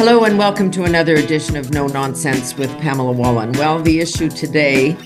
Hello and welcome to another edition of No Nonsense with Pamela Wallin. Well, the issue today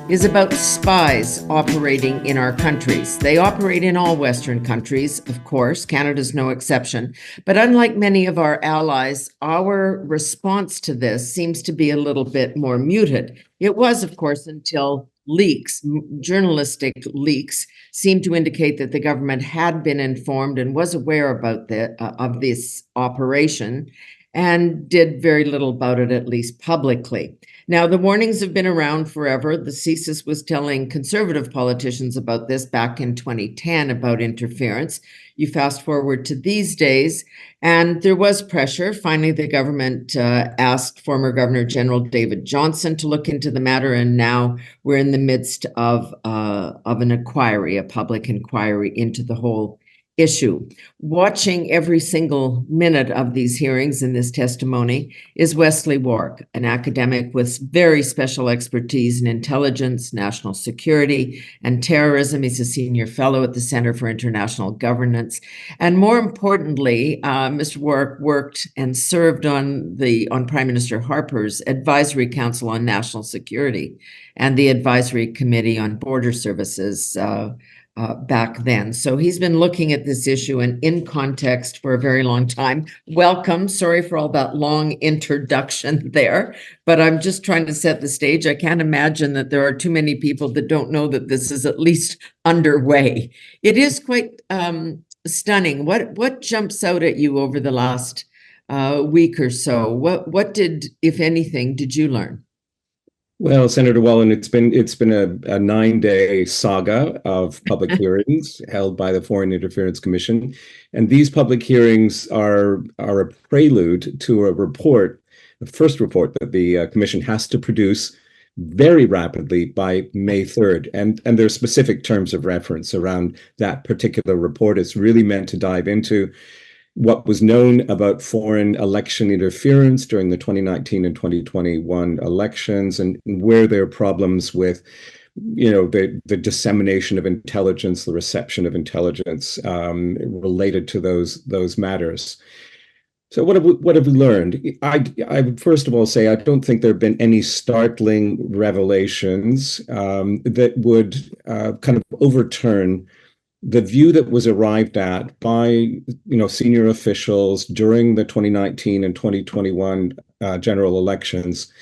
is about spies operating in our countries. They operate in all Western countries, of course. Canada's no exception. But unlike many of our allies, our response to this seems to be a little bit more muted. It was, of course, until leaks, journalistic leaks, seemed to indicate that the government had been informed and was aware about of this operation and did very little about it, at least publicly. Now, the warnings have been around forever. The CSIS was telling conservative politicians about this back in 2010 about interference. You fast forward to these days, and there was pressure. Finally, the government asked former Governor General David Johnston to look into the matter, and now we're in the midst of an inquiry, a public inquiry into the whole issue. Watching every single minute of these hearings and this testimony is Wesley Wark, an academic with very special expertise in intelligence, national security, and terrorism. He's a senior fellow at the Center for International Governance. And more importantly, Mr. Wark worked and served on Prime Minister Harper's Advisory Council on National Security and the Advisory Committee on Border Services back then. So he's been looking at this issue and in context for a very long time. Welcome. Sorry for all that long introduction there, but I'm just trying to set the stage. I can't imagine that there are too many people that don't know that this is at least underway. It is quite stunning. What jumps out at you over the last week or so? What did, if anything, did you learn? Well, Senator Wallin, it's been a 9-day saga of public hearings held by the Foreign Interference Commission, and these public hearings are a prelude to a report, the first report that the Commission has to produce very rapidly by May 3rd, and there's specific terms of reference around that particular report. It's really meant to dive into what was known about foreign election interference during the 2019 and 2021 elections, and where there are problems with, the dissemination of intelligence, the reception of intelligence related to those matters. So what have we learned? I would first of all say I don't think there have been any startling revelations that would kind of overturn the view that was arrived at by senior officials during the 2019 and 2021 general elections,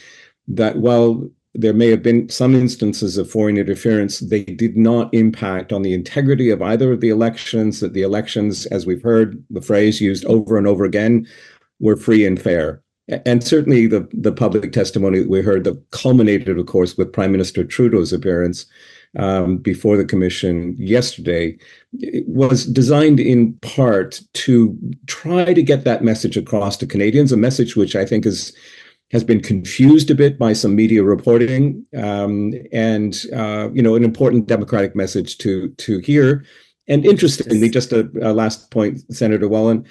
that while there may have been some instances of foreign interference, they did not impact on the integrity of either of the elections, that the elections, as we've heard the phrase used over and over again, were free and fair. And certainly the public testimony that we heard, that culminated, of course, with Prime Minister Trudeau's appearance before the Commission yesterday, was designed in part to try to get that message across to Canadians, a message which I think has been confused a bit by some media reporting, and an important democratic message to hear. And interestingly, just a last point, Senator Wallin,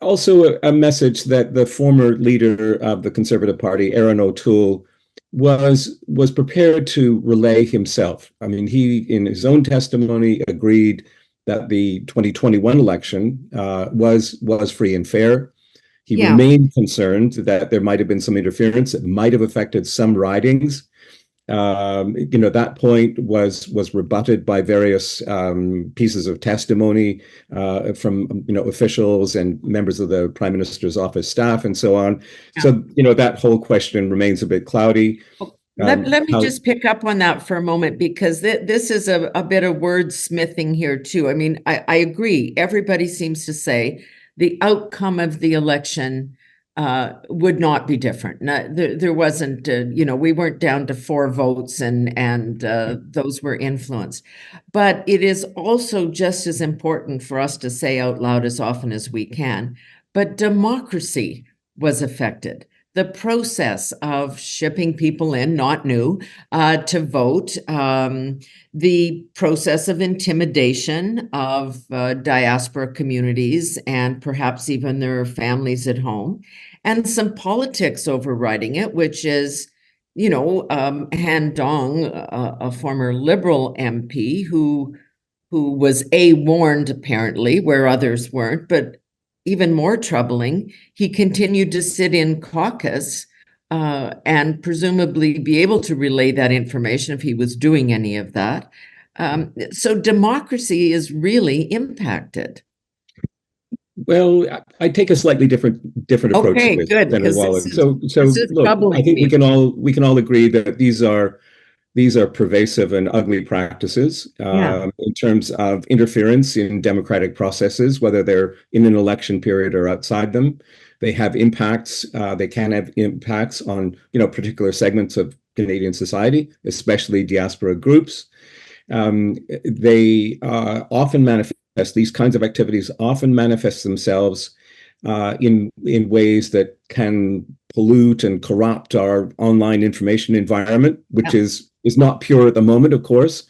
also a message that the former leader of the Conservative Party, Aaron O'Toole, was prepared to relay himself. I mean, he, in his own testimony, agreed that the 2021 election was free and fair. He remained concerned that there might have been some interference that might have affected some ridings. That point was rebutted by various pieces of testimony from officials and members of the Prime Minister's office staff and so on. Yeah. So that whole question remains a bit cloudy. Let me just pick up on that for a moment, because this is a bit of wordsmithing here too. I mean, I agree. Everybody seems to say the outcome of the election would not be different. No, there wasn't, we weren't down to 4 votes and those were influenced. But it is also just as important for us to say out loud as often as we can, but democracy was affected. The process of shipping people in, not new, to vote, the process of intimidation of diaspora communities and perhaps even their families at home, and some politics overriding it, which is, Han Dong, a former Liberal MP who was warned apparently where others weren't, but even more troubling, he continued to sit in caucus and presumably be able to relay that information if he was doing any of that. So democracy is really impacted. Well, I take a slightly different approach to Okay, this, good, Senator because Wallin. this So is look, I troubling think me. we can all agree that these are pervasive and ugly practices Yeah. in terms of interference in democratic processes, whether they're in an election period or outside them. They have impacts. They can have impacts on particular segments of Canadian society, especially diaspora groups. They often manifest, these kinds of activities often manifest themselves in ways that can pollute and corrupt our online information environment, which Yeah. is not pure at the moment, of course.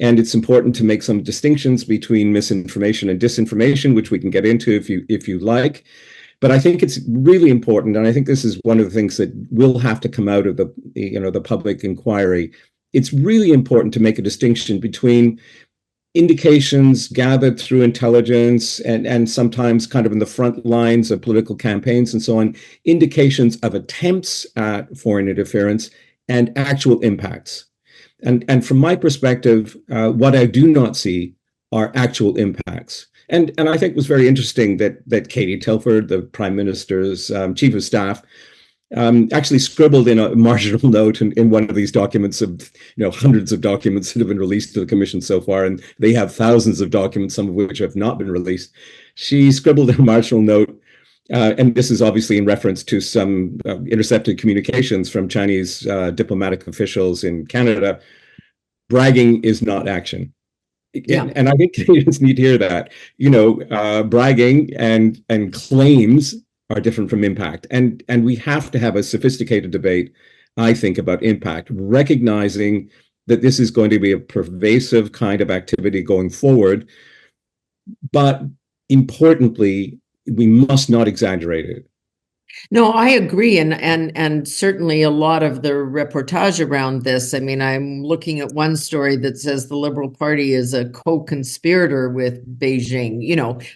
And it's important to make some distinctions between misinformation and disinformation, which we can get into if you like. But I think it's really important, and I think this is one of the things that will have to come out of the public inquiry. It's really important to make a distinction between indications gathered through intelligence and sometimes kind of in the front lines of political campaigns and so on, indications of attempts at foreign interference and actual impacts. And from my perspective, what I do not see are actual impacts. And I think it was very interesting that Katie Telford, the Prime Minister's chief of staff, actually scribbled in a marginal note in one of these documents of hundreds of documents that have been released to the commission so far, and they have thousands of documents, some of which have not been released. She scribbled in a marginal note, and this is obviously in reference to some intercepted communications from Chinese diplomatic officials in Canada. Bragging is not action. Yeah. And I think Canadians need to hear that. Bragging and claims are different from impact. And we have to have a sophisticated debate, I think, about impact, recognizing that this is going to be a pervasive kind of activity going forward. But importantly, we must not exaggerate it. No, I agree, and certainly a lot of the reportage around this. I mean, I'm looking at one story that says the Liberal Party is a co-conspirator with Beijing.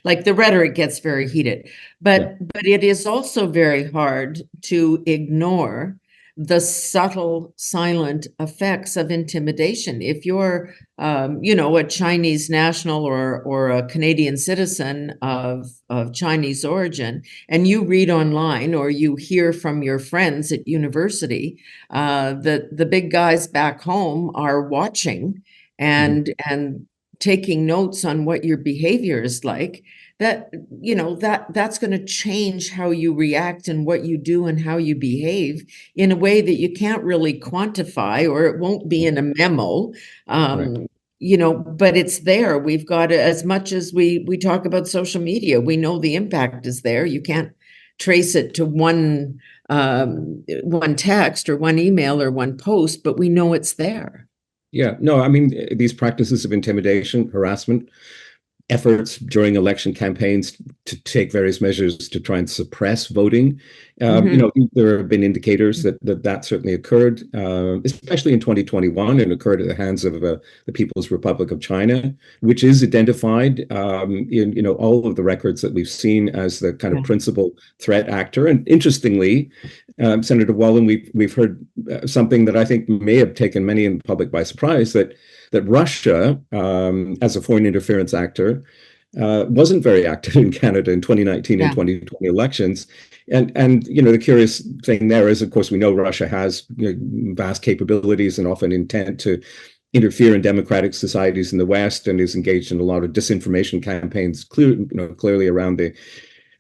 Like the rhetoric gets very heated, but it is also very hard to ignore the subtle, silent effects of intimidation. If you're, a Chinese national or a Canadian citizen of Chinese origin, and you read online or you hear from your friends at university that the big guys back home are watching and taking notes on what your behavior is like, that's going to change how you react and what you do and how you behave in a way that you can't really quantify, or it won't be in a memo. Right. But it's there. We've got to, as much as we talk about social media, we know the impact is there. You can't trace it to one text or one email or one post, but we know it's there. Yeah. No, I mean, these practices of intimidation, harassment, efforts during election campaigns to take various measures to try and suppress voting. There have been indicators that certainly occurred, especially in 2021, and occurred at the hands of the People's Republic of China, which is identified in all of the records that we've seen as the kind of principal threat actor. And interestingly, Senator Wallin, we've heard something that I think may have taken many in the public by surprise, that Russia, as a foreign interference actor, wasn't very active in Canada in 2019 and 2020 elections. And the curious thing there is, of course, we know Russia has vast capabilities and often intent to interfere in democratic societies in the West, and is engaged in a lot of disinformation campaigns, clearly around the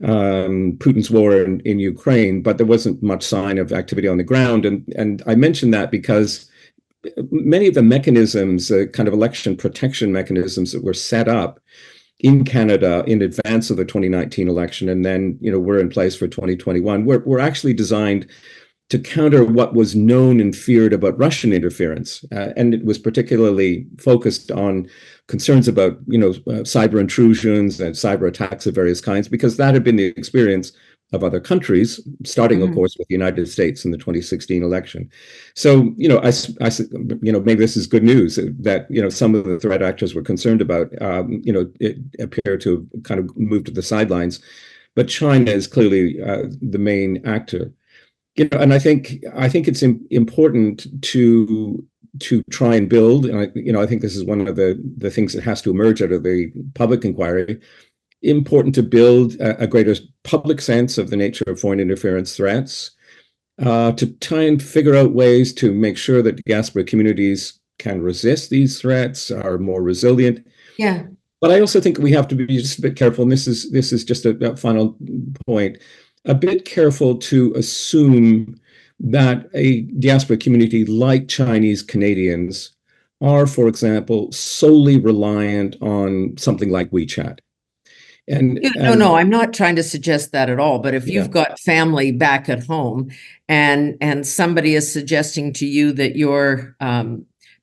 Putin's war in Ukraine. But there wasn't much sign of activity on the ground. And I mention that because many of the mechanisms, kind of election protection mechanisms that were set up in Canada in advance of the 2019 election, and then were in place for 2021, were actually designed to counter what was known and feared about Russian interference, and it was particularly focused on concerns about cyber intrusions and cyber attacks of various kinds, because that had been the experience of other countries, starting, of course, with the United States in the 2016 election. So, maybe this is good news that, some of the threat actors were concerned about, it appear to kind of move to the sidelines. but China is clearly the main actor. And I think it's important to try and build. And I think this is one of the things that has to emerge out of the public inquiry. Important to build a greater public sense of the nature of foreign interference threats, to try and figure out ways to make sure that diaspora communities can resist these threats, are more resilient. Yeah. But I also think we have to be just a bit careful, and this is just a final point, a bit careful to assume that a diaspora community like Chinese Canadians are, for example, solely reliant on something like WeChat. No, I'm not trying to suggest that at all. But if Yeah. you've got family back at home and somebody is suggesting to you that your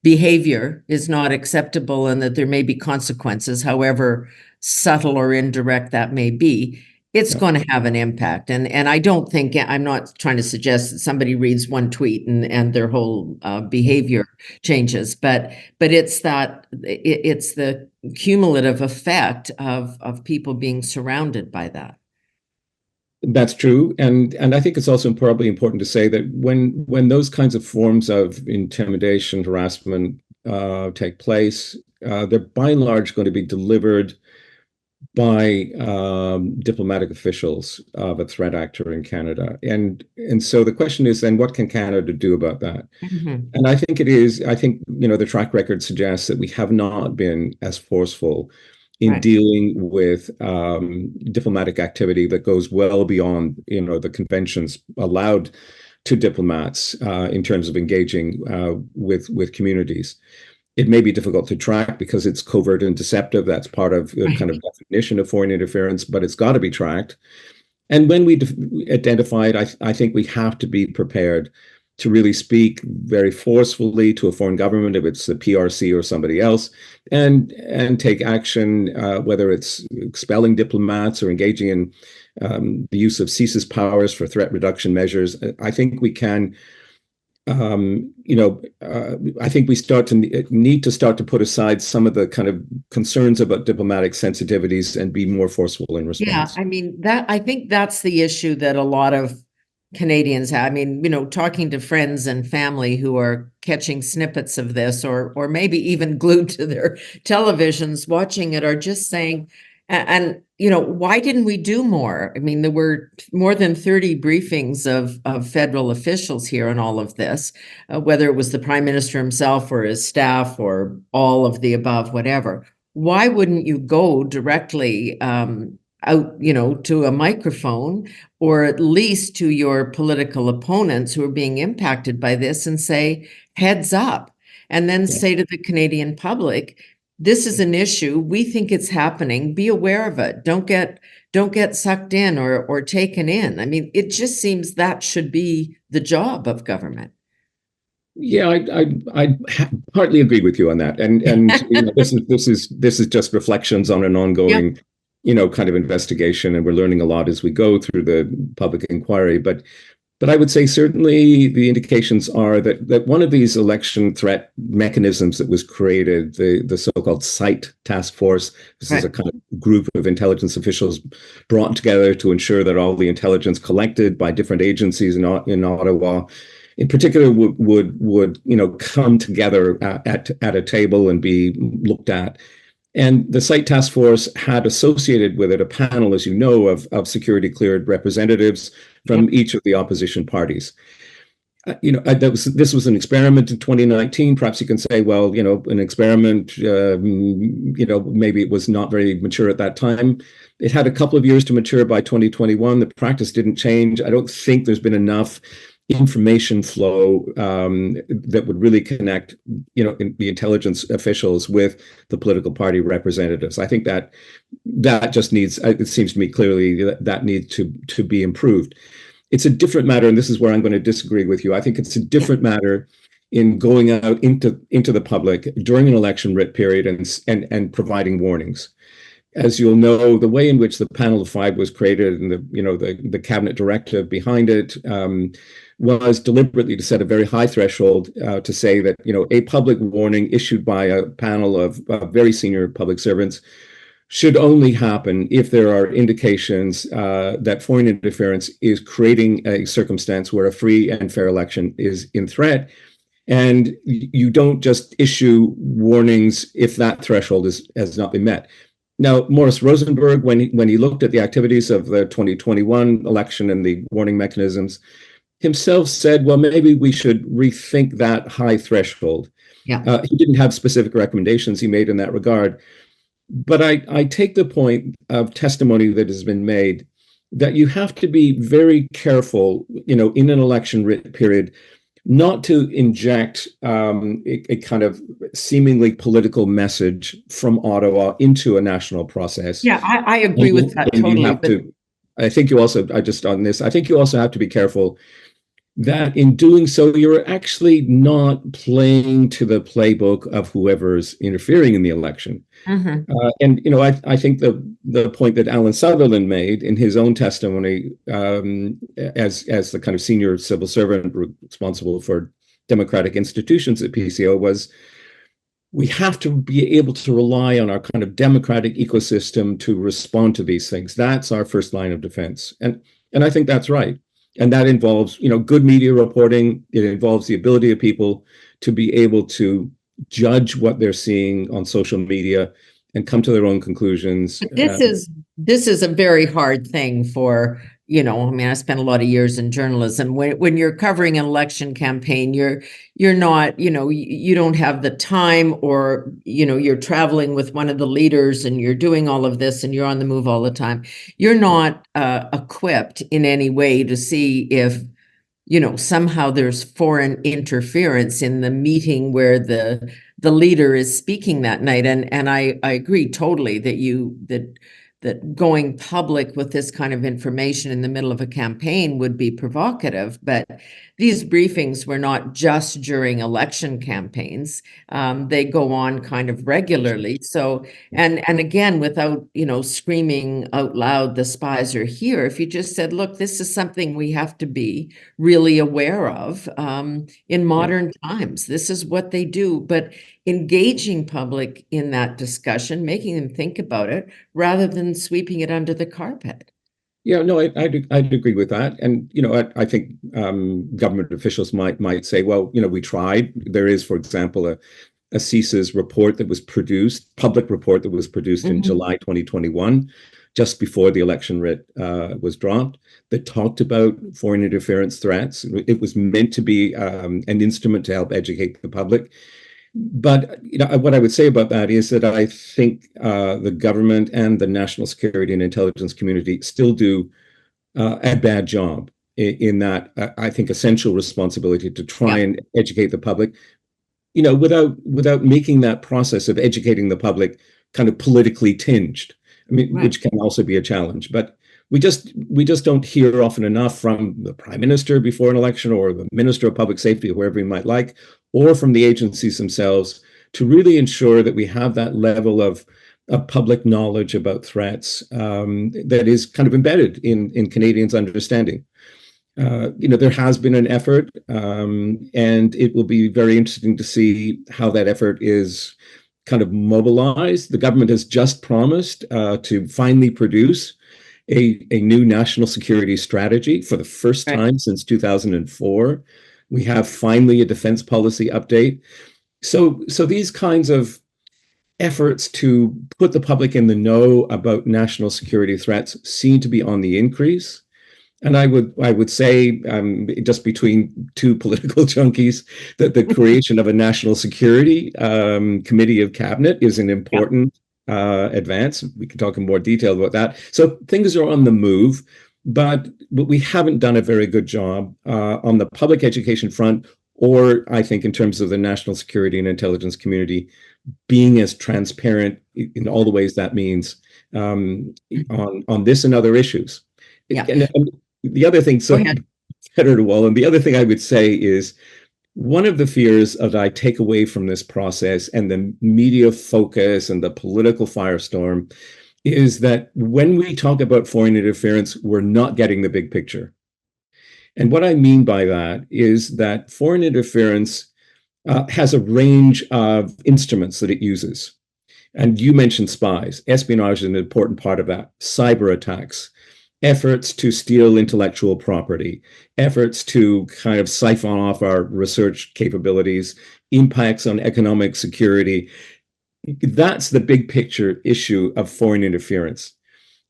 behavior is not acceptable and that there may be consequences, however subtle or indirect that may be, it's going to have an impact. And I don't think, I'm not trying to suggest that somebody reads one tweet and their whole behavior changes, but it's the cumulative effect of people being surrounded by that. That's true, and I think it's also probably important to say that when those kinds of forms of intimidation, harassment take place, they're by and large going to be delivered by diplomatic officials of a threat actor in Canada, and so the question is then, what can Canada do about that? Mm-hmm. And I think the track record suggests that we have not been as forceful in dealing with diplomatic activity that goes well beyond, the conventions allowed to diplomats in terms of engaging with communities. It may be difficult to track because it's covert and deceptive. That's part of the kind of definition of foreign interference, but it's got to be tracked. And when we identify it, I think we have to be prepared to really speak very forcefully to a foreign government, if it's the PRC or somebody else, and take action, whether it's expelling diplomats or engaging in the use of CSIS powers for threat reduction measures. I think we can, I think we need to start to put aside some of the kind of concerns about diplomatic sensitivities and be more forceful in response. Yeah, I mean, I think that's the issue that a lot of Canadians have. I mean, talking to friends and family who are catching snippets of this or maybe even glued to their televisions watching it, are just saying, and why didn't we do more? I mean, there were more than 30 briefings of federal officials here on all of this, whether it was the Prime Minister himself or his staff or all of the above, whatever. Why wouldn't you go directly out, to a microphone, or at least to your political opponents who are being impacted by this, and say, heads up, and then say to the Canadian public, this is an issue. We think it's happening. Be aware of it. Don't get sucked in or taken in. I mean, it just seems that should be the job of government. Yeah, I partly agree with you on that, and this is just reflections on an ongoing, kind of investigation, and we're learning a lot as we go through the public inquiry. But I would say certainly the indications are that one of these election threat mechanisms that was created, the so-called SITE task force, this is a kind of group of intelligence officials brought together to ensure that all the intelligence collected by different agencies in Ottawa, in particular, would come together at a table and be looked at. And the SITE task force had associated with it a panel, as you know, of security cleared representatives from each of the opposition parties. This was an experiment in 2019. Perhaps you can say, well, an experiment, maybe it was not very mature at that time. It had a couple of years to mature by 2021. The practice didn't change. I don't think there's been enough information flow that would really connect, the intelligence officials with the political party representatives. I think that just needs, it seems to me clearly that needs to be improved. It's a different matter, and this is where I'm going to disagree with you. I think it's a different matter in going out into the public during an election writ period and providing warnings. As you'll know, the way in which the panel of five was created and the cabinet directive behind it was deliberately to set a very high threshold to say that a public warning issued by a panel of very senior public servants should only happen if there are indications that foreign interference is creating a circumstance where a free and fair election is in threat. And you don't just issue warnings if that threshold has not been met. Now, Morris Rosenberg, when he looked at the activities of the 2021 election and the warning mechanisms, himself said, well, maybe we should rethink that high threshold. Yeah. He didn't have specific recommendations he made in that regard. But I take the point of testimony that has been made that you have to be very careful, in an election period, not to inject a kind of seemingly political message from Ottawa into a national process. Yeah, I agree with that And you totally. have to, I think you also, I just on this, I think you also have to be careful that in doing so, you're actually not playing to the playbook of whoever's interfering in the election. I think the point that Alan Sutherland made in his own testimony, as the kind of senior civil servant responsible for democratic institutions at PCO, was we have to be able to rely on our kind of democratic ecosystem to respond to these things. That's our first line of defense, and I think that's right. And that involves, good media reporting. It involves the ability of people to be able to judge what they're seeing on social media and come to their own conclusions. But this is a very hard thing for, I spent a lot of years in journalism. When you're covering an election campaign, you're not, you don't have the time, or, you're traveling with one of the leaders and you're doing all of this and you're on the move all the time. You're not equipped in any way to see if, somehow there's foreign interference in the meeting where the leader is speaking that night. And I agree totally that going public with this kind of information in the middle of a campaign would be provocative. But these briefings were not just during election campaigns. They go on kind of regularly. So, and again, without, screaming out loud, the spies are here. If you just said, look, this is something we have to be really aware of in modern times. This is what they do. But engaging public in that discussion, making them think about it rather than sweeping it under the carpet. Yeah, no, I'd agree with that. And, I think government officials might say, well, we tried. There is, for example, a CSIS report that was produced, public report that was produced in July 2021, just before the election writ was dropped, that talked about foreign interference threats. It was meant to be an instrument to help educate the public. But what I would say about that is that I think the government and the national security and intelligence community still do a bad job in that I think essential responsibility to try and educate the public, without making that process of educating the public kind of politically tinged. I mean, which can also be a challenge. But we just don't hear often enough from the prime minister before an election, or the minister of public safety, whoever you might like, or from the agencies themselves, to really ensure that we have that level of public knowledge about threats that is kind of embedded in Canadians' understanding. There has been an effort, and it will be very interesting to see how that effort is kind of mobilized. The government has just promised to finally produce a new national security strategy for the first time since 2004. We have finally a defense policy update. So these kinds of efforts to put the public in the know about national security threats seem to be on the increase. And I would say, just between two political junkies, that the creation of a national security committee of cabinet is an important advance. We can talk in more detail about that. So things are on the move, but we haven't done a very good job on the public education front, or I think in terms of the national security and intelligence community being as transparent in all the ways that means on this and other issues. Yeah. And the other thing, Senator Wallin, the other thing I would say is, one of the fears that I take away from this process and the media focus and the political firestorm is that when we talk about foreign interference, we're not getting the big picture. And what I mean by that is that foreign interference has a range of instruments that it uses. And you mentioned spies. Espionage is an important part of that. Cyber attacks, efforts to steal intellectual property, efforts to kind of siphon off our research capabilities, impacts on economic security. That's the big picture issue of foreign interference.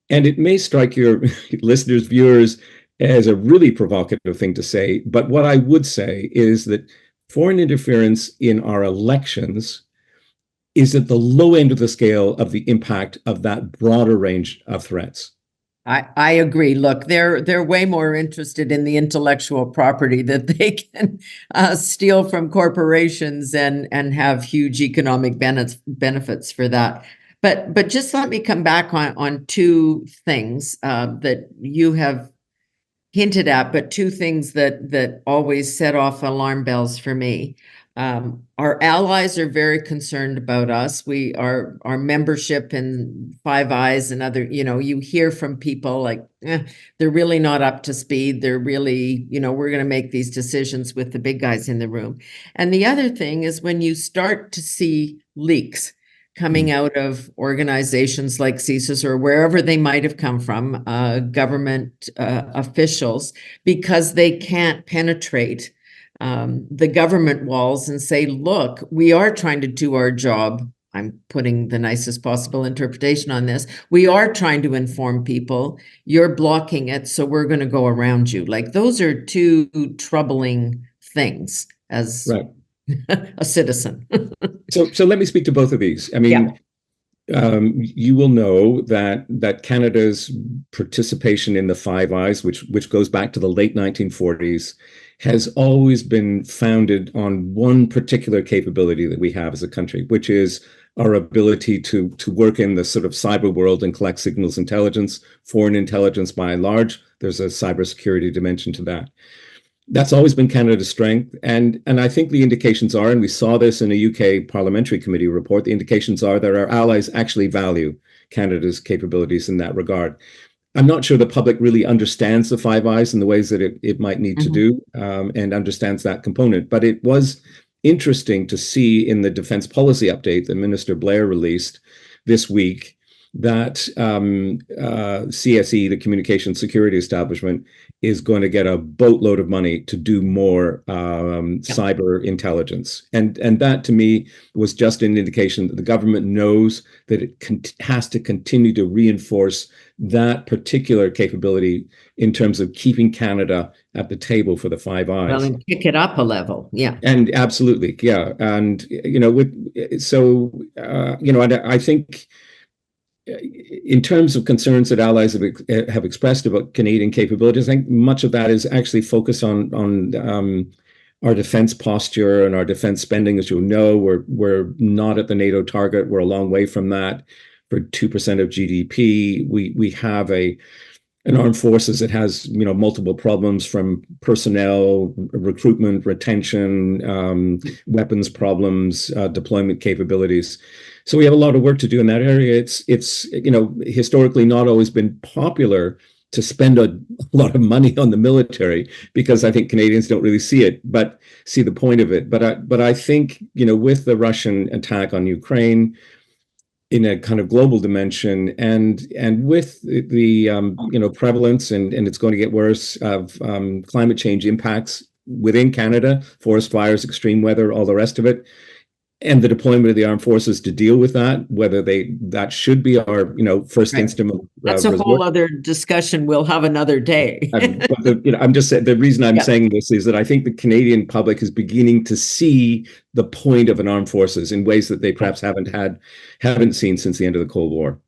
And it may strike your listeners, viewers, as a really provocative thing to say. But what I would say is that foreign interference in our elections is at the low end of the scale of the impact of that broader range of threats. I agree. Look, they're way more interested in the intellectual property that they can steal from corporations and have huge economic benefits for that. But just let me come back on two things that you have hinted at, but two things that always set off alarm bells for me. Our allies are very concerned about us. Our membership in Five Eyes and other, you hear from people like, they're really not up to speed. They're really, we're going to make these decisions with the big guys in the room. And the other thing is when you start to see leaks coming out of organizations like CSIS or wherever they might have come from, government officials, because they can't penetrate the government walls and say, look, we are trying to do our job. I'm putting the nicest possible interpretation on this. We are trying to inform people. You're blocking it, so we're going to go around you. Like, those are two troubling things as Right. a citizen. So let me speak to both of these. I mean, you will know that Canada's participation in the Five Eyes, which goes back to the late 1940s, has always been founded on one particular capability that we have as a country, which is our ability to work in the sort of cyber world and collect signals intelligence, foreign intelligence by and large. There's a cybersecurity dimension to that. That's always been Canada's strength. And I think the indications are, and we saw this in a UK Parliamentary Committee report, the indications are that our allies actually value Canada's capabilities in that regard. I'm not sure the public really understands the Five Eyes in the ways that it might need to do, and understands that component. But it was interesting to see in the defense policy update that Minister Blair released this week that CSE, the Communication Security Establishment, is going to get a boatload of money to do more cyber intelligence. And that, to me, was just an indication that the government knows that it has to continue to reinforce that particular capability in terms of keeping Canada at the table for the Five Eyes. Well, and kick it up a level. Yeah. And absolutely. Yeah. And, I think in terms of concerns that allies have expressed about Canadian capabilities, I think much of that is actually focused on our defense posture and our defense spending. As you'll know, we're not at the NATO target. We're a long way from that. For 2% of GDP, we have an armed forces that has multiple problems, from personnel, recruitment, retention, weapons problems, deployment capabilities. So we have a lot of work to do in that area. It's historically not always been popular to spend a lot of money on the military, because I think Canadians don't really see the point of it. But I think with the Russian attack on Ukraine, in a kind of global dimension, and with the prevalence, and it's going to get worse, of climate change impacts within Canada, forest fires, extreme weather, all the rest of it, and the deployment of the armed forces to deal with that, whether that should be our first instrument. That's a whole other discussion. We'll have another day. I'm just saying, the reason I'm saying this is that I think the Canadian public is beginning to see the point of an armed forces in ways that they perhaps haven't seen since the end of the Cold War.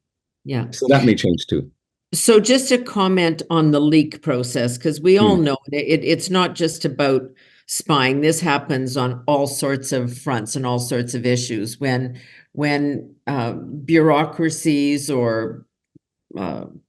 Yeah. So that may change too. So just a comment on the leak process, because we all know it's not just about spying. This happens on all sorts of fronts and all sorts of issues. When bureaucracies or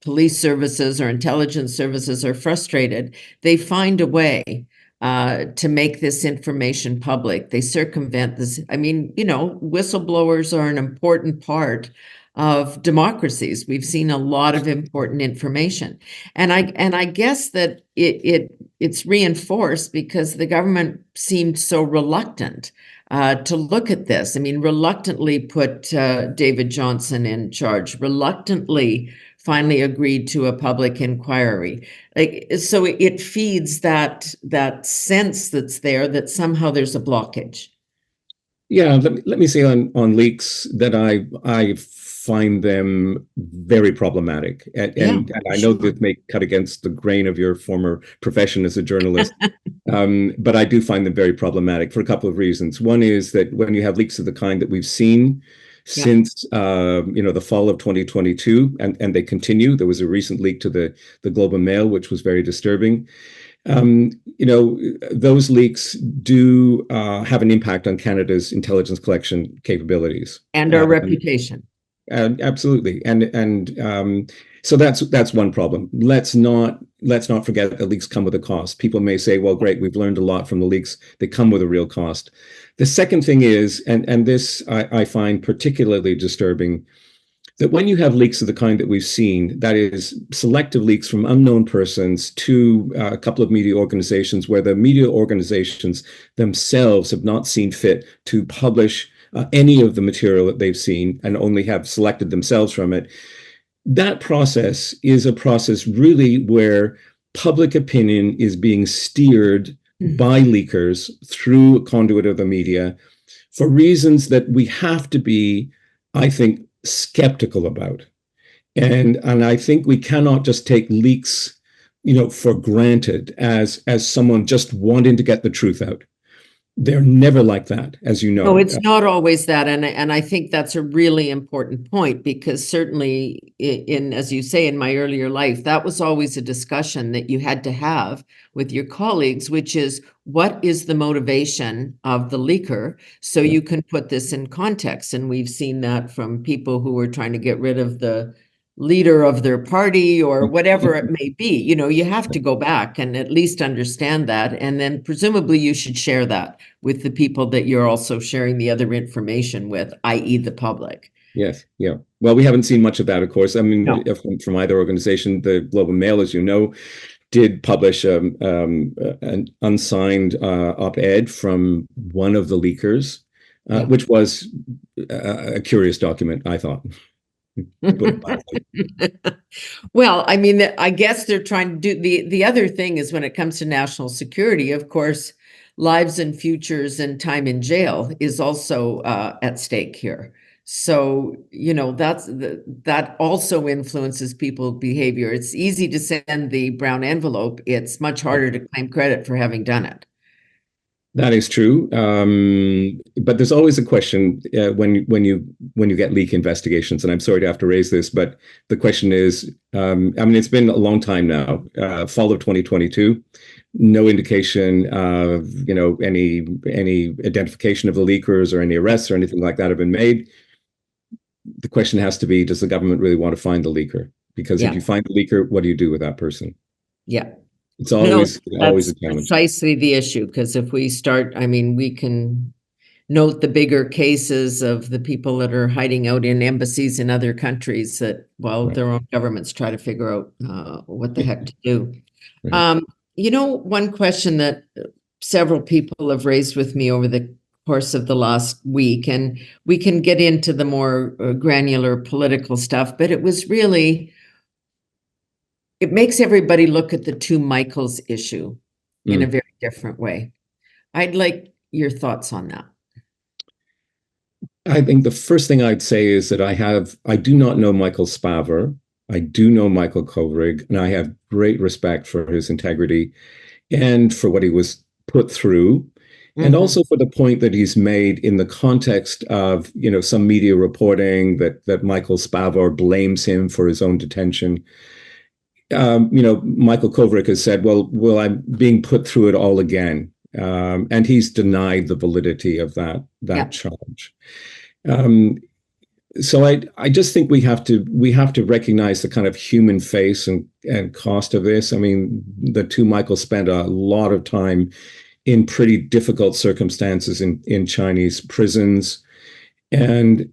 police services or intelligence services are frustrated, they find a way to make this information public. They circumvent this. I mean, whistleblowers are an important part of democracies. We've seen a lot of important information, and I guess that it's reinforced because the government seemed so reluctant to look at this. I mean, reluctantly put David Johnson in charge, reluctantly finally agreed to a public inquiry. Like, so it feeds that sense that's there that somehow there's a blockage. Yeah, let me say on leaks that I find them very problematic, Yeah, and I know sure. that may cut against the grain of your former profession as a journalist, but I do find them very problematic for a couple of reasons. One is that when you have leaks of the kind that we've seen Yeah. since the fall of 2022, and they continue. There was a recent leak to the Globe and Mail, which was very disturbing. Um, those leaks do have an impact on Canada's intelligence collection capabilities. And our reputation. Absolutely, and so that's one problem. Let's not forget that leaks come with a cost. People may say, "Well, great, we've learned a lot from the leaks. They come with a real cost." The second thing is, and this I find particularly disturbing, that when you have leaks of the kind that we've seen, that is selective leaks from unknown persons to a couple of media organizations, where the media organizations themselves have not seen fit to publish any of the material that they've seen and only have selected themselves from it. That process is a process really where public opinion is being steered by leakers through a conduit of the media for reasons that we have to be, I think, skeptical about. And I think we cannot just take leaks, for granted as someone just wanting to get the truth out. They're never like that, as you know. No, it's not always that. And I think that's a really important point, because certainly as you say, in my earlier life, that was always a discussion that you had to have with your colleagues, which is, what is the motivation of the leaker? So you can put this in context. And we've seen that from people who were trying to get rid of the leader of their party or whatever it may be. You have to go back and at least understand that. And then presumably you should share that with the people that you're also sharing the other information with, i.e. the public. Yes, yeah. Well, we haven't seen much of that, of course. I mean, No. from either organization. The Globe and Mail, as you know, did publish an unsigned op-ed from one of the leakers, which was a curious document, I thought. Well, I mean, I guess they're trying to do the other thing is, when it comes to national security, of course, lives and futures and time in jail is also at stake here. So, that also influences people's behavior. It's easy to send the brown envelope. It's much harder to claim credit for having done it. That is true, but there's always a question when you get leak investigations, and I'm sorry to have to raise this, but the question is, I mean, it's been a long time now, fall of 2022, no indication of any identification of the leakers or any arrests or anything like that have been made. The question has to be, does the government really want to find the leaker? Because if you find the leaker, what do you do with that person? Yeah. It's always a challenge. Precisely the issue, because if we start, I mean, we can note the bigger cases of the people that are hiding out in embassies in other countries that, while their own governments try to figure out what the heck to do. One question that several people have raised with me over the course of the last week, and we can get into the more granular political stuff, but it was really, it makes everybody look at the two Michaels issue in a very different way. I'd like your thoughts on that. I think the first thing I'd say is that I do not know Michael Spavor. I do know Michael Kovrig, and I have great respect for his integrity and for what he was put through, and also for the point that he's made in the context of, some media reporting that Michael Spavor blames him for his own detention. Michael Kovrig has said, well, I'm being put through it all again. And he's denied the validity of that charge. So I just think we have to recognize the kind of human face and cost of this. I mean, the two Michaels spent a lot of time in pretty difficult circumstances in Chinese prisons. And,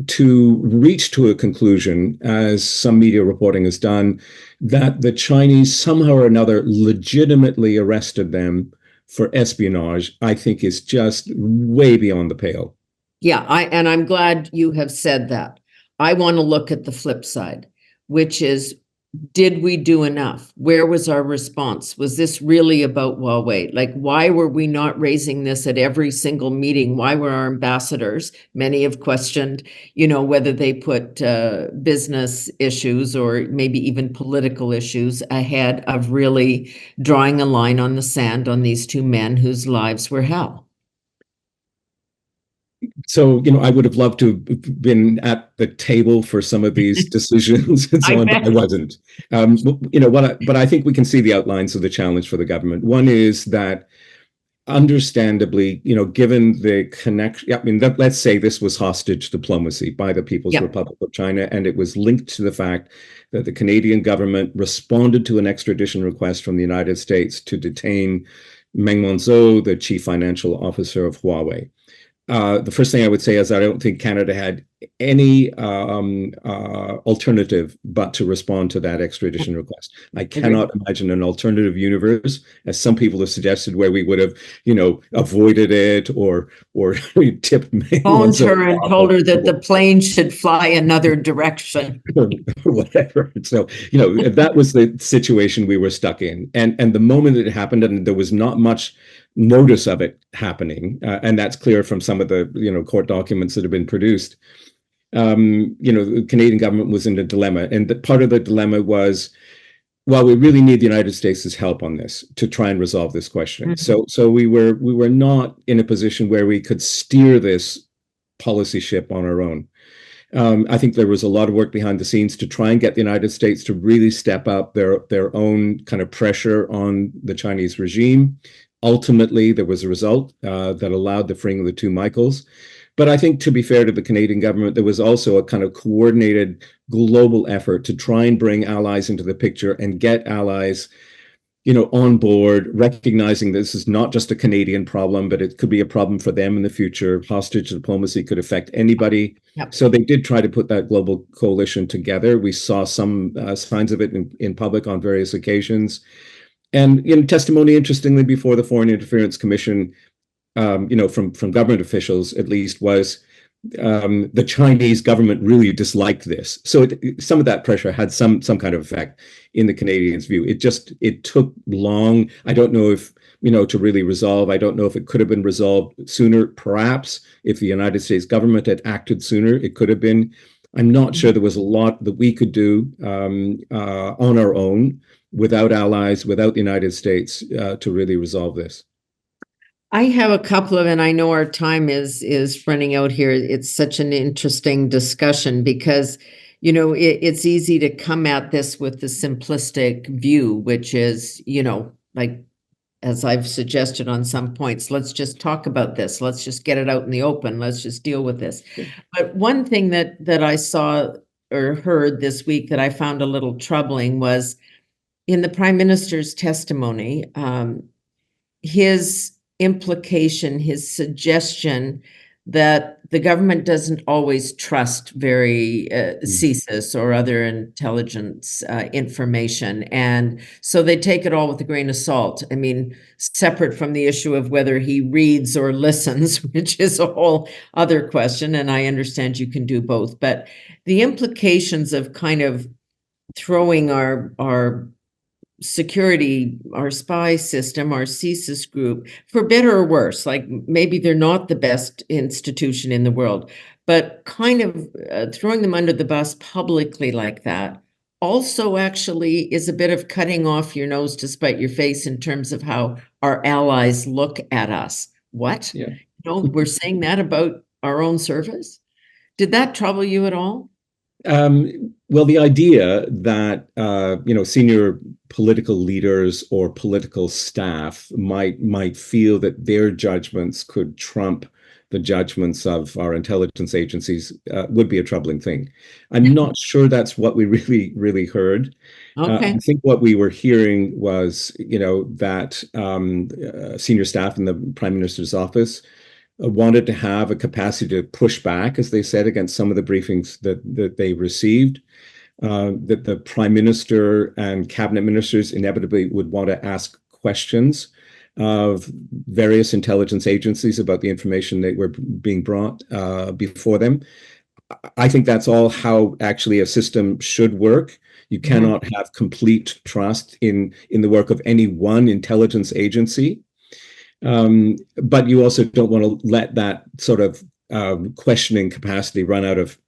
to reach to a conclusion, as some media reporting has done, that the Chinese somehow or another legitimately arrested them for espionage, I think is just way beyond the pale. Yeah, I'm glad you have said that. I want to look at the flip side, which is, did we do enough? Where was our response? Was this really about Huawei? Like, why were we not raising this at every single meeting? Why were our ambassadors, many have questioned, whether they put business issues or maybe even political issues ahead of really drawing a line on the sand on these two men whose lives were hell? So, I would have loved to have been at the table for some of these decisions and I so on, but I bet. wasn't. But I think we can see the outlines of the challenge for the government. One is that, understandably, given the connection, I mean, let's say this was hostage diplomacy by the People's Yep. Republic of China, and it was linked to the fact that the Canadian government responded to an extradition request from the United States to detain Meng Wanzhou, the chief financial officer of Huawei. The first thing I would say is I don't think Canada had any alternative but to respond to that extradition request. I cannot imagine an alternative universe, as some people have suggested, where we would have, avoided it or tipped Phoned her and told her that the or plane should fly another direction. whatever. So, that was the situation we were stuck in. And the moment it happened, and there was not much notice of it happening, and that's clear from some of the court documents that have been produced. The Canadian government was in a dilemma, and part of the dilemma was, well, we really need the United States' help on this to try and resolve this question. Mm-hmm. So we were not in a position where we could steer this policy ship on our own. I think there was a lot of work behind the scenes to try and get the United States to really step up their own kind of pressure on the Chinese regime. Ultimately, there was a result that allowed the freeing of the two Michaels. But I think, to be fair to the Canadian government, there was also a kind of coordinated global effort to try and bring allies into the picture and get allies, on board, recognizing this is not just a Canadian problem, but it could be a problem for them in the future. Hostage diplomacy could affect anybody. Yep. So they did try to put that global coalition together. We saw some signs of it in public on various occasions. And in testimony, interestingly, before the Foreign Interference Commission, from government officials at least, was the Chinese government really disliked this. So some of that pressure had some kind of effect in the Canadians' view. It took long. I don't know if, to really resolve. I don't know if it could have been resolved sooner. Perhaps if the United States government had acted sooner, it could have been. I'm not sure there was a lot that we could do on our own, without allies, without the United States, to really resolve this. I have a couple of, and I know our time is running out here. It's such an interesting discussion because, it's easy to come at this with the simplistic view, which is, like, as I've suggested on some points, let's just talk about this. Let's just get it out in the open. Let's just deal with this. But one thing that I saw or heard this week that I found a little troubling was in the Prime Minister's testimony, his implication, his suggestion that the government doesn't always trust very CSIS or other intelligence information. And so they take it all with a grain of salt. I mean, separate from the issue of whether he reads or listens, which is a whole other question. And I understand you can do both. But the implications of kind of throwing our security, our spy system, our CSIS group, for better or worse, like maybe they're not the best institution in the world, but kind of throwing them under the bus publicly like that also actually is a bit of cutting off your nose to spite your face in terms of how our allies look at us. What? Yeah. We're saying that about our own service? Did that trouble you at all? Well, the idea that senior political leaders or political staff might feel that their judgments could trump the judgments of our intelligence agencies would be a troubling thing. I'm not sure that's what we really heard. Okay. I think what we were hearing was, that senior staff in the Prime Minister's office wanted to have a capacity to push back, as they said, against some of the briefings that they received, that the Prime Minister and cabinet ministers inevitably would want to ask questions. of various intelligence agencies about the information that were being brought before them. I think that's all how actually a system should work. You cannot have complete trust in the work of any one intelligence agency. But you also don't want to let that sort of questioning capacity run out of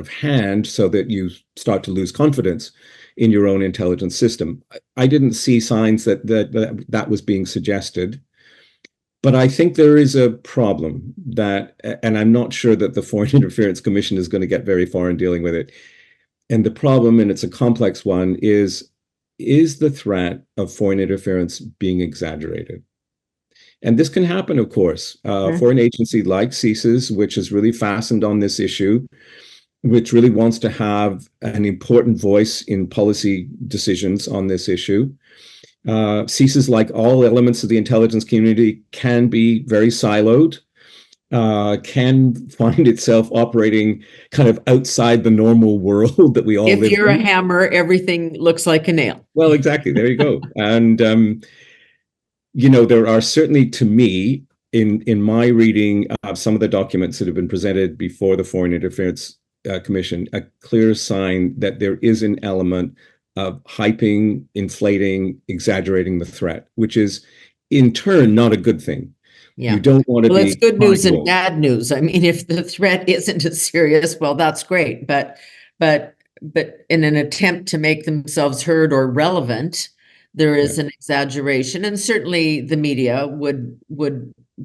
hand so that you start to lose confidence in your own intelligence system. I didn't see signs that was being suggested. But I think there is a problem and I'm not sure that the Foreign Interference Commission is going to get very far in dealing with it. And the problem, and it's a complex one, is the threat of foreign interference being exaggerated? And this can happen, of course. For an agency like CSIS, which is really fastened on this issue, which really wants to have an important voice in policy decisions on this issue. CSIS, like all elements of the intelligence community, can be very siloed, can find itself operating kind of outside the normal world that we all live in. If you're a hammer, everything looks like a nail. Well, exactly. There you go. And, there are certainly, to me, in my reading of some of the documents that have been presented before the Foreign Interference Commission, a clear sign that there is an element of hyping, inflating, exaggerating the threat, which is in turn not a good thing. Yeah. You don't want to be. Well, it's good news and bad news. I mean, if the threat isn't as serious, well, that's great. But in an attempt to make themselves heard or relevant, there is an exaggeration, and certainly the media would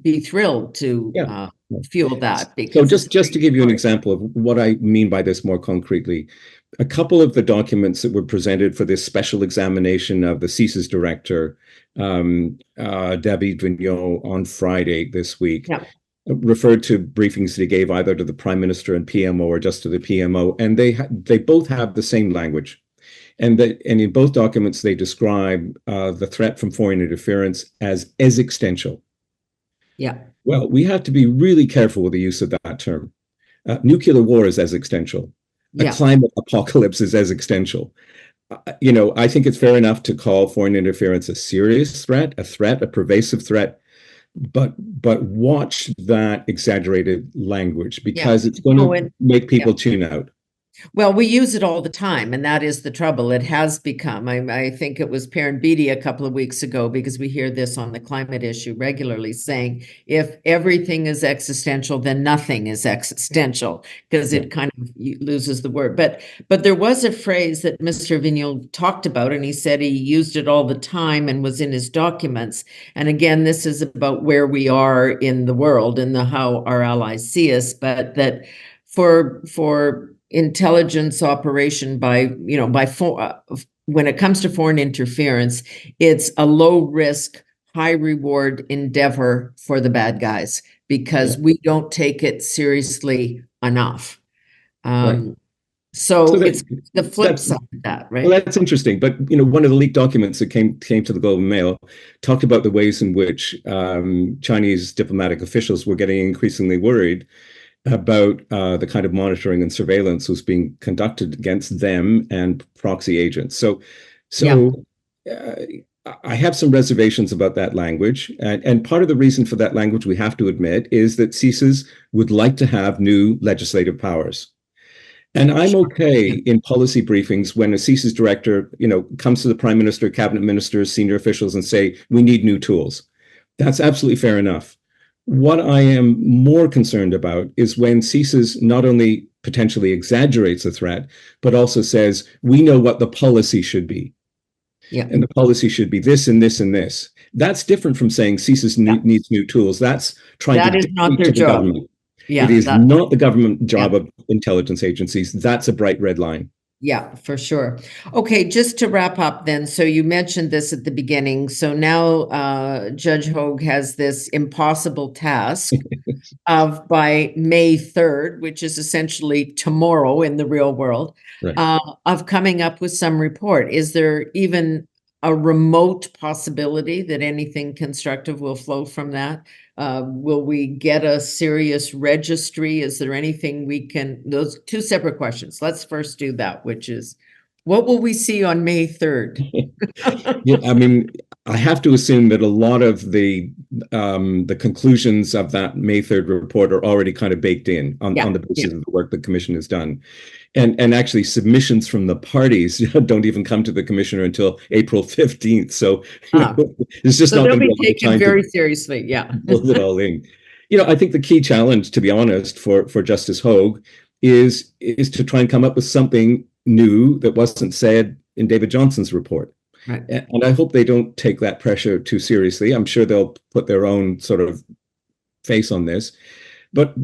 be thrilled to fuel that. So just to give you an example of what I mean by this more concretely, a couple of the documents that were presented for this special examination of the CSIS director, David Vigneault, on Friday this week, referred to briefings that he gave either to the Prime Minister and PMO or just to the PMO, and they both have the same language. And in both documents, they describe the threat from foreign interference as existential. Yeah. Well, we have to be really careful with the use of that term. Nuclear war is existential. A climate apocalypse is existential. I think it's fair enough to call foreign interference a serious threat, a pervasive threat, but watch that exaggerated language, because it's going to make people tune out. Well, we use it all the time, and that is the trouble. It has become, I think it was Perrin Beatty a couple of weeks ago, because we hear this on the climate issue regularly, saying if everything is existential, then nothing is existential, because it kind of loses the word. But there was a phrase that Mr. Vigneault talked about, and he said he used it all the time and was in his documents. And again, this is about where we are in the world and how our allies see us, but that for intelligence operation when it comes to foreign interference, it's a low risk, high reward endeavor for the bad guys, because we don't take it seriously enough. So it's the flip side of that, right? Well, that's interesting. But one of the leaked documents that came to the Globe and Mail talked about the ways in which Chinese diplomatic officials were getting increasingly worried about the kind of monitoring and surveillance was being conducted against them and proxy agents. So I have some reservations about that language. And part of the reason for that language, we have to admit, is that CSIS would like to have new legislative powers. And I'm okay in policy briefings when a CSIS director, comes to the Prime Minister, cabinet ministers, senior officials, and say, we need new tools. That's absolutely fair enough. What I am more concerned about is when CSIS not only potentially exaggerates a threat, but also says, we know what the policy should be. Yeah. And the policy should be this and this and this. That's different from saying CSIS needs new tools. That's trying to is not their job. Government. Yeah, it is not the government job of intelligence agencies. That's a bright red line. Yeah, for sure. Okay, just to wrap up then. So you mentioned this at the beginning. So now Judge Hogue has this impossible task of by May 3rd, which is essentially tomorrow in the real world, of coming up with some report. Is there even a remote possibility that anything constructive will flow from that? Will we get a serious registry? Is there anything we can, those two separate questions. Let's first do that, which is What will we see on May 3rd? Yeah, I mean, I have to assume that a lot of the conclusions of that May 3rd report are already kind of baked in on Yeah, the yeah. basis of the work the commission has done. And actually submissions from the parties don't even come to the commissioner until April 15th. So, Ah, there's just so not they'll going to be be a lot of taken time to very seriously. Yeah. build it all in. I think the key challenge, to be honest, for Justice Hogue is to try and come up with something new that wasn't said in David Johnson's report. Right. And I hope they don't take that pressure too seriously. I'm sure they'll put their own sort of face on this. But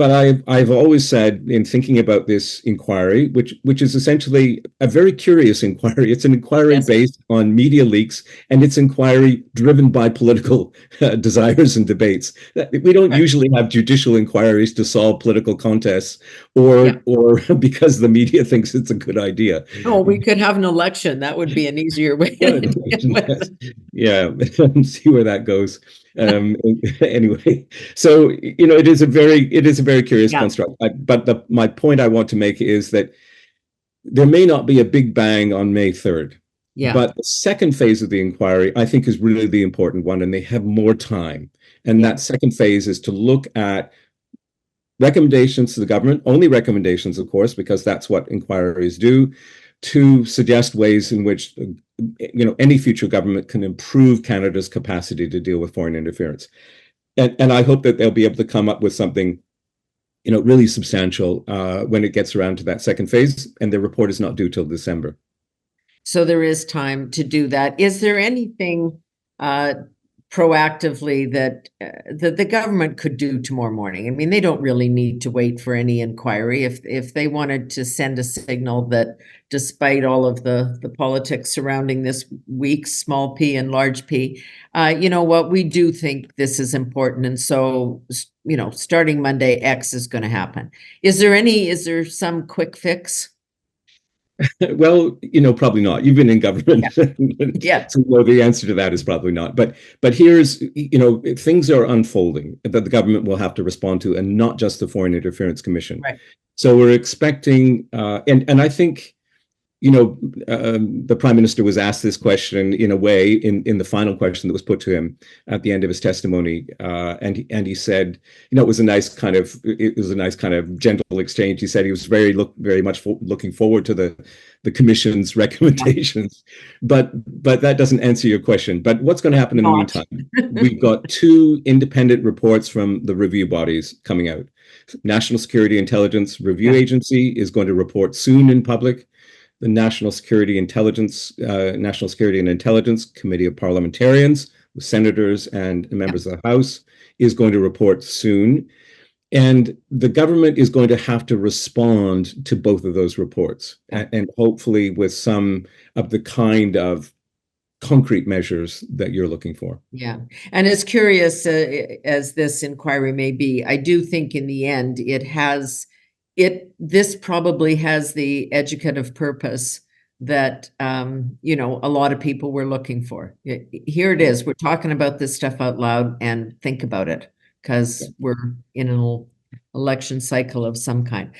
I've always said, in thinking about this inquiry, which is essentially a very curious inquiry. It's an inquiry Yes. based on media leaks, and it's inquiry driven by political desires and debates. We don't Right. usually have judicial inquiries to solve political contests, Yeah. or because the media thinks it's a good idea. Oh, we could have an election. That would be an easier way to deal with. Yeah, see where that goes. Anyway, so it is a very curious Yeah. construct. But my point I want to make is that there may not be a big bang on May 3rd, Yeah. but the second phase of the inquiry I think is really the important one, and they have more time. And Yeah. that second phase is to look at recommendations to the government, only recommendations, of course, because that's what inquiries do, to suggest ways in which any future government can improve Canada's capacity to deal with foreign interference. And I hope that they'll be able to come up with something really substantial when it gets around to that second phase, and the report is not due till December. So there is time to do that. Is there anything proactively that the government could do tomorrow morning? I mean, they don't really need to wait for any inquiry. If they wanted to send a signal that despite all of the politics surrounding this week, small p and large p, you know what, we do think this is important. And so, starting Monday, X is going to happen. Is there some quick fix? Well, probably not. You've been in government. Yeah. So the answer to that is probably not. But here's, things are unfolding that the government will have to respond to, and not just the Foreign Interference Commission. Right. So we're expecting, and I think, the Prime Minister was asked this question in a way in the final question that was put to him at the end of his testimony, and he said, it was a nice kind of gentle exchange. He said he was very much looking forward to the Commission's recommendations, but that doesn't answer your question. But what's going to happen in the meantime? We've got two independent reports from the review bodies coming out. National Security Intelligence Review Agency is going to report soon in public. The National Security and Intelligence Committee of Parliamentarians, with senators and members of the House, is going to report soon. And the government is going to have to respond to both of those reports, and hopefully with some of the kind of concrete measures that you're looking for. Yeah. And as curious as this inquiry may be, I do think in the end this probably has the educative purpose that a lot of people were looking for. Here it is. We're talking about this stuff out loud, and think about it, because we're in an election cycle of some kind.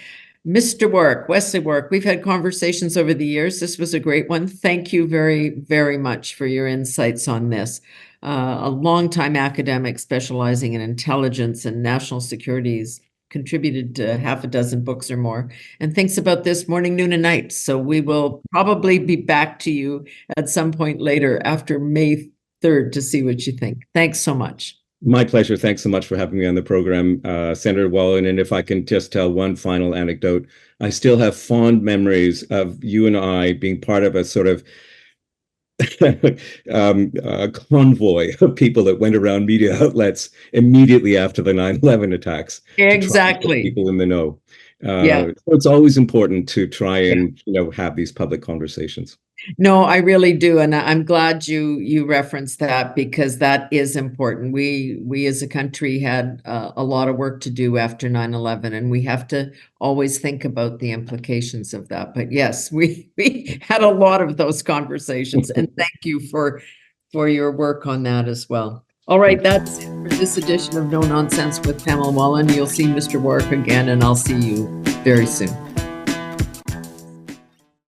Mr. Wark, Wesley Wark, we've had conversations over the years. This was a great one. Thank you very, very much for your insights on this. A longtime academic specializing in intelligence and national securities, contributed to half a dozen books or more, and thinks about this morning, noon, and night. So we will probably be back to you at some point later after May 3rd to see what you think. Thanks so much. My pleasure. Thanks so much for having me on the program, Senator Wallin. And if I can just tell one final anecdote, I still have fond memories of you and I being part of a sort of convoy of people that went around media outlets immediately after the 9/11 attacks. Exactly. People in the know. So it's always important to try and have these public conversations. No, I really do, and I'm glad you referenced that, because that is important. We as a country had a lot of work to do after 9/11, and we have to always think about the implications of that. But yes, we had a lot of those conversations, and thank you for your work on that as well. All right, that's it for this edition of No Nonsense with Pamela Wallin. You'll see Mr. Wark again, and I'll see you very soon.